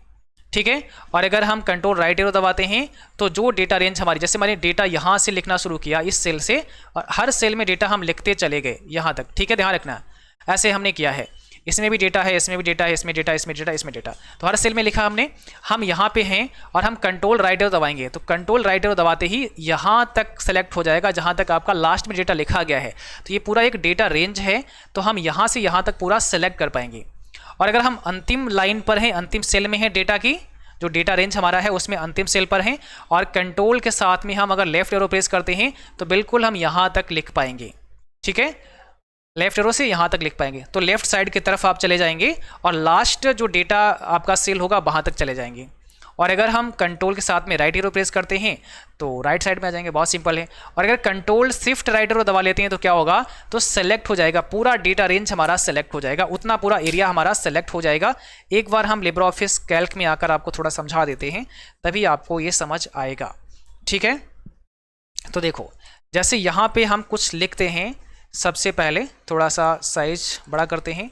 ठीक है। और अगर हम कंट्रोल राइट एरो दबाते हैं तो जो डेटा रेंज हमारी, जैसे मैंने डेटा यहाँ से लिखना शुरू किया इस सेल से, और हर सेल में डेटा हम लिखते चले गए यहाँ तक, ठीक है, ध्यान रखना, ऐसे हमने किया है। इसमें भी डेटा है, इसमें भी डेटा है, इसमें डेटा, इसमें डेटा, इसमें डेटा, तो हर सेल में लिखा हमने। हम यहाँ पे हैं और हम कंट्रोल राइट एरो दबाएंगे तो कंट्रोल राइट एरो दबाते ही यहाँ तक सेलेक्ट हो जाएगा जहाँ तक आपका लास्ट में डेटा लिखा गया है। तो ये पूरा एक डेटा रेंज है, तो हम यहाँ से यहाँ तक पूरा सेलेक्ट कर पाएंगे। और अगर हम अंतिम लाइन पर हैं, अंतिम सेल में है डेटा की, जो डेटा रेंज हमारा है उसमें अंतिम सेल पर है, और कंट्रोल के साथ में हम अगर लेफ्ट एरो प्रेस करते हैं तो बिल्कुल हम यहाँ तक लिख पाएंगे। ठीक है, लेफ्ट एरो से यहाँ तक लिख पाएंगे, तो लेफ्ट साइड की तरफ आप चले जाएंगे और लास्ट जो डेटा आपका सेल होगा वहाँ तक चले जाएंगे। और अगर हम कंट्रोल के साथ में राइट एरो प्रेस करते हैं तो राइट साइड में आ जाएंगे, बहुत सिंपल है। और अगर कंट्रोल शिफ्ट राइट एरो दबा लेते हैं तो क्या होगा, तो सेलेक्ट हो जाएगा, पूरा डेटा रेंज हमारा सेलेक्ट हो जाएगा, उतना पूरा एरिया हमारा सेलेक्ट हो जाएगा। एक बार हम लिब्रे ऑफिस कैल्क में आकर आपको थोड़ा समझा देते हैं, तभी आपको ये समझ आएगा। ठीक है, तो देखो जैसे यहाँ पे हम कुछ लिखते हैं, सबसे पहले थोड़ा सा साइज बड़ा करते हैं।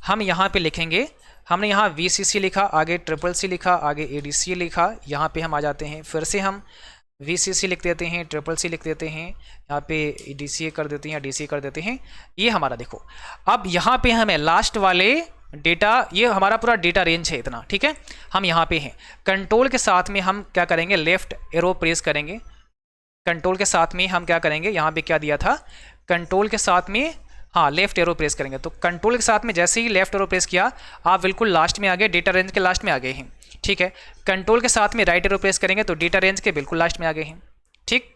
हम यहाँ पे लिखेंगे, हमने यहाँ VCC लिखा, आगे CCC लिखा, आगे ADC लिखा, यहाँ पे हम आ जाते हैं, फिर से हम VCC लिख देते हैं, CCC लिख देते हैं, यहाँ पे ADC कर देते हैं या DC कर देते हैं। ये हमारा देखो, अब यहाँ पे हमें लास्ट वाले डेटा, ये हमारा पूरा डेटा रेंज है इतना। ठीक है, हम यहाँ पे हैं, कंट्रोल के साथ में हम क्या करेंगे, लेफ्ट एरो प्रेस करेंगे। कंट्रोल के साथ में हम क्या करेंगे, यहाँ पे क्या दिया था, कंट्रोल के साथ में हाँ लेफ्ट एरो प्रेस करेंगे। तो कंट्रोल के साथ में जैसे ही लेफ्ट एरो प्रेस किया आप बिल्कुल लास्ट में आ गए, डेटा रेंज के लास्ट में आ गए हैं। ठीक है, कंट्रोल के साथ में राइट एरो प्रेस करेंगे तो डेटा रेंज के बिल्कुल लास्ट में आ गए हैं। ठीक,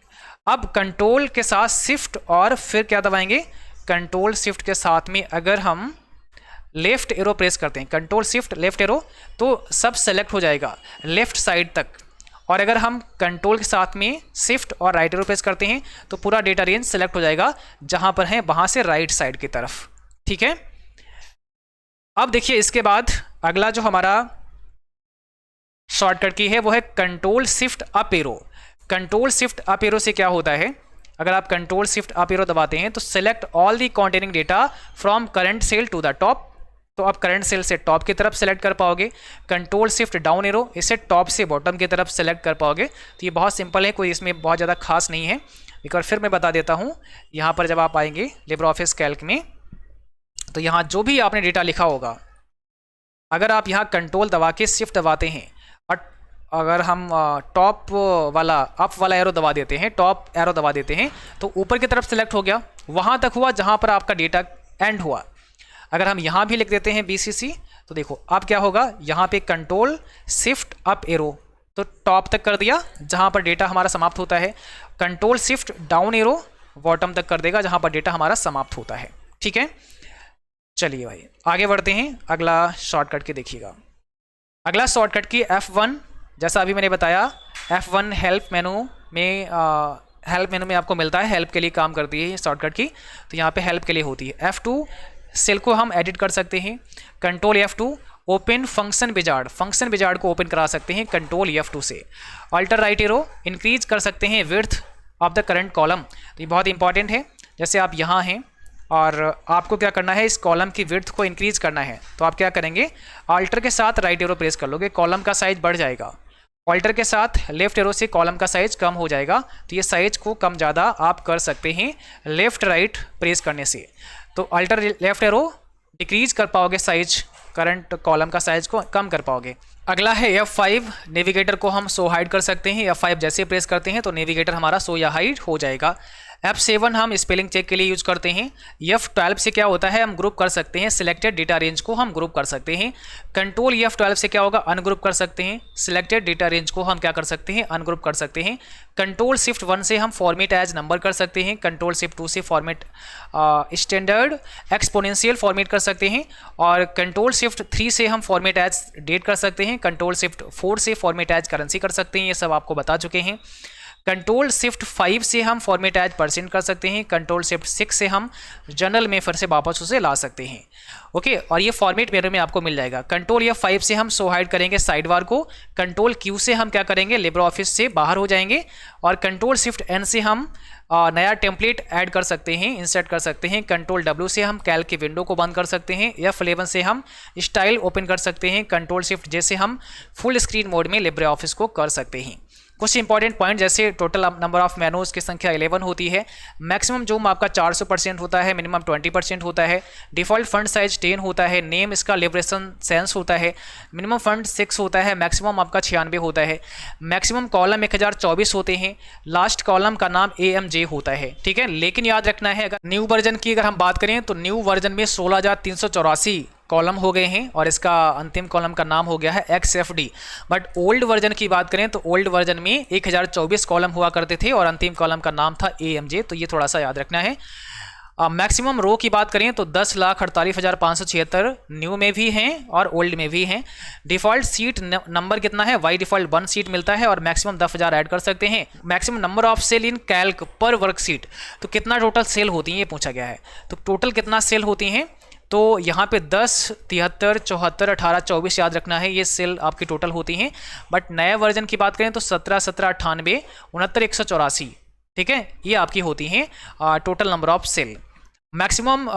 अब कंट्रोल के साथ शिफ्ट और फिर क्या दबाएंगे, कंट्रोल शिफ्ट के साथ में अगर हम लेफ्ट एरो प्रेस करते हैं, कंट्रोल शिफ्ट लेफ्ट एरो, तो सब सेलेक्ट हो जाएगा लेफ्ट साइड तक। और अगर हम कंट्रोल के साथ में शिफ्ट और राइट एरो प्रेस करते हैं तो पूरा डेटा रेंज सेलेक्ट हो जाएगा जहां पर है वहां से राइट साइड की तरफ। ठीक है, अब देखिए इसके बाद अगला जो हमारा शॉर्टकट की है वो है control shift up arrow. Control shift up arrow से क्या होता है, अगर आप कंट्रोल शिफ्ट अप एरो दबाते हैं तो select all the containing data from current cell to the top, तो आप करंट सेल से टॉप की तरफ सेलेक्ट कर पाओगे। कंट्रोल शिफ्ट डाउन एरो, इसे टॉप से बॉटम की तरफ सेलेक्ट कर पाओगे। तो ये बहुत सिंपल है, कोई इसमें बहुत ज़्यादा खास नहीं है। एक बार फिर मैं बता देता हूँ, यहाँ पर जब आप आएंगे लिब्रे ऑफिस कैल्क में तो यहाँ जो भी आपने डेटा लिखा होगा, अगर आप यहाँ कंट्रोल दबा के शिफ्ट दबाते हैं और अगर हम टॉप वाला अप वाला एरो दबा देते हैं, टॉप एरो दबा देते हैं तो ऊपर की तरफ सेलेक्ट हो गया, वहाँ तक हुआ जहाँ पर आपका डेटा एंड हुआ। अगर हम यहाँ भी लिख देते हैं BCC तो देखो अब क्या होगा, यहाँ पे कंट्रोल शिफ्ट अप एरो तो टॉप तक कर दिया जहाँ पर डेटा हमारा समाप्त होता है, control shift down arrow bottom तक कर देगा जहाँ पर डेटा हमारा समाप्त होता है। ठीक है, चलिए भाई आगे बढ़ते हैं, अगला शॉर्टकट की देखिएगा। अगला शॉर्टकट की F1, जैसा अभी मैंने बताया F1 हेल्प मेनू में हेल्प मेनू में आपको मिलता है, हेल्प के लिए काम करती है ये शॉर्टकट की, तो यहाँ पे हेल्प के लिए होती है। F2 सेल को हम एडिट कर सकते हैं, control F2 open function wizard, function wizard को ओपन करा सकते हैं कंट्रोल F2 से। अल्टर राइट एरो इंक्रीज कर सकते हैं width of the current column, तो ये बहुत इंपॉर्टेंट है। जैसे आप यहाँ हैं और आपको क्या करना है, इस कॉलम की विड्थ को इंक्रीज करना है, तो आप क्या करेंगे, अल्टर के साथ राइट एरो प्रेस कर लोगे, कॉलम का साइज बढ़ जाएगा। अल्टर के साथ लेफ्ट एरो से कॉलम का साइज कम हो जाएगा, तो ये साइज को कम ज़्यादा आप कर सकते हैं लेफ्ट राइट प्रेस करने से। तो अल्टर लेफ्ट एरो डिक्रीज कर पाओगे साइज, करंट कॉलम का साइज को कम कर पाओगे। अगला है F5, नेविगेटर को हम शो हाइड कर सकते हैं। F5 जैसे प्रेस करते हैं तो नेविगेटर हमारा शो या हाइड हो जाएगा। F7 हम स्पेलिंग चेक के लिए यूज करते हैं। F12 से क्या होता है, हम ग्रुप कर सकते हैं, सिलेक्टेड डेटा रेंज को हम ग्रुप कर सकते हैं। कंट्रोल F12 से क्या होगा, अनग्रुप कर सकते हैं, सिलेक्टेड डेटा रेंज को हम क्या कर सकते हैं, अनग्रुप कर सकते हैं। कंट्रोल शिफ्ट 1 से हम फॉर्मेट एज नंबर कर सकते हैं, कंट्रोल शिफ्ट 2 से फॉर्मेट स्टैंडर्ड एक्सपोनेंशियल फॉर्मेट कर सकते हैं, और कंट्रोल शिफ्ट 3 से हम फॉर्मेट एज डेट कर सकते हैं, कंट्रोल शिफ्ट 4 से फॉर्मेट एज करेंसी कर सकते हैं, ये सब आपको बता चुके हैं। कंट्रोल शिफ्ट 5 से हम फॉर्मेट एज परसेंट कर सकते हैं, कंट्रोल शिफ्ट 6 से हम जनरल में फिर से वापस उसे ला सकते हैं। ओके, और ये फॉर्मेट मेनू में आपको मिल जाएगा। कंट्रोल F5 से हम शो हाइड करेंगे साइड बार को, कंट्रोल Q से हम क्या करेंगे, लिब्रे ऑफिस से बाहर हो जाएंगे, और कंट्रोल शिफ्ट N से हम नया टेम्पलेट ऐड कर सकते हैं, इंसर्ट कर सकते हैं। कंट्रोल W से हम कैल्क की विंडो को बंद कर सकते हैं। F11 से हम स्टाइल ओपन कर सकते हैं। कंट्रोल शिफ्ट J से हम फुल स्क्रीन मोड में लिब्रे ऑफिस को कर सकते हैं। कुछ इंपॉर्टेंट पॉइंट, जैसे टोटल नंबर ऑफ मेनूज की संख्या 11 होती है, मैक्सिमम जूम आपका 400% होता है, मिनिमम 20% होता है, डिफ़ॉल्ट फंड साइज 10 होता है, नेम इसका लिबरेशन सेंस होता है, मिनिमम फंड 6 होता है, मैक्सिमम आपका 96 होता है, मैक्सिमम कॉलम 1024 होते हैं, लास्ट कॉलम का नाम AMJ होता है। ठीक है, लेकिन याद रखना है, अगर न्यू वर्जन की अगर हम बात करें तो न्यू वर्जन में 16384 कॉलम हो गए हैं और इसका अंतिम कॉलम का नाम हो गया है XFD। बट ओल्ड वर्जन की बात करें तो ओल्ड वर्जन में 1024 कॉलम हुआ करते थे और अंतिम कॉलम का नाम था AMJ, तो ये थोड़ा सा याद रखना है। मैक्सिमम रो की बात करें तो 10,48,576 न्यू में भी हैं और ओल्ड में भी हैं। डिफ़ॉल्ट सीट नंबर कितना है, बाई डिफ़ॉल्ट 1 सीट मिलता है और मैक्सिमम 10,000 ऐड कर सकते हैं। Maximum number of cell in Calc per worksheet, तो कितना टोटल सेल होती हैं ये पूछा गया है। तो टोटल कितना सेल होती हैं, तो यहाँ पे 10, 73, 74, 18, 24 याद रखना है, ये सेल आपकी टोटल होती हैं। बट नए वर्जन की बात करें तो 17, 17, 98, 69, 184, ठीक है, ये आपकी होती हैं total number of cell. Maximum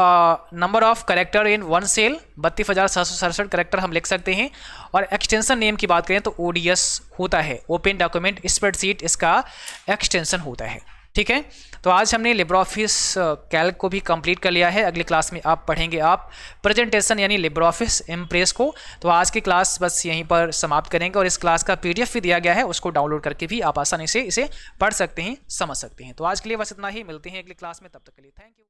number of character in one cell 32,767 character हम लिख सकते हैं। और एक्सटेंशन नेम की बात करें तो ODS होता है, ओपन डॉक्यूमेंट स्प्रेडशीट इसका एक्सटेंशन होता है, ठीक है। तो आज हमने लिब्रे ऑफिस कैल्क को भी कंप्लीट कर लिया है। अगली क्लास में आप पढ़ेंगे आप प्रेजेंटेशन यानी लिब्रे ऑफिस इम्प्रेस को। तो आज की क्लास बस यहीं पर समाप्त करेंगे और इस क्लास का PDF भी दिया गया है, उसको डाउनलोड करके भी आप आसानी से इसे पढ़ सकते हैं, समझ सकते हैं। तो आज के लिए बस इतना ही, मिलते हैं अगली क्लास में, तब तक के लिए थैंक यू।